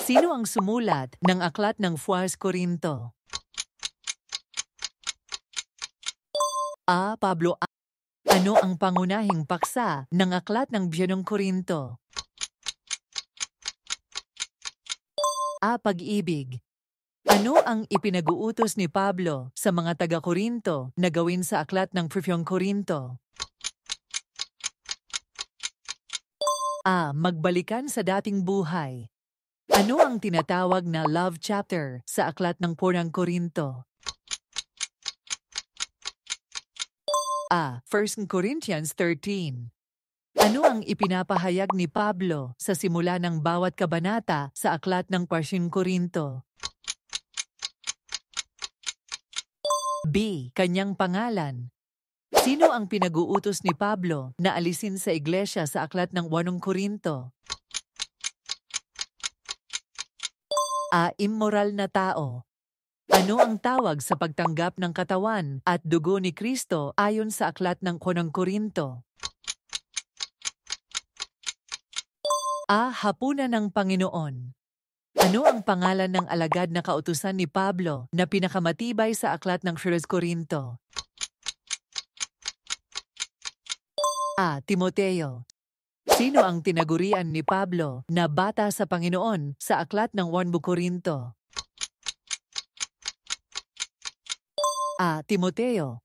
Sino ang sumulat ng aklat ng 1 Korinto? A. Pablo. Ano ang pangunahing paksa ng aklat ng 2 Korinto? A. Pag-ibig. Ano ang ipinag-uutos ni Pablo sa mga taga-Korinto na gawin sa aklat ng 1 Korinto? A. Magbalikan sa dating buhay. Ano ang tinatawag na love chapter sa aklat ng 1 Korinto? A. 1 Corinthians 13. Ano ang ipinapahayag ni Pablo sa simula ng bawat kabanata sa aklat ng 1 Korinto? B. Kanyang pangalan. Sino ang pinag-uutos ni Pablo na alisin sa iglesia sa aklat ng 8 Korinto? A. Immoral na tao. Ano ang tawag sa pagtanggap ng katawan at dugo ni Kristo ayon sa aklat ng 1 Korinto? A. Hapunan ng Panginoon. Ano ang pangalan ng alagad na kautusan ni Pablo na pinakamatibay sa aklat ng 1 Korinto? A. Timoteo. Sino ang tinagurian ni Pablo na bata sa Panginoon sa aklat ng 1 Korinto? A. Timoteo.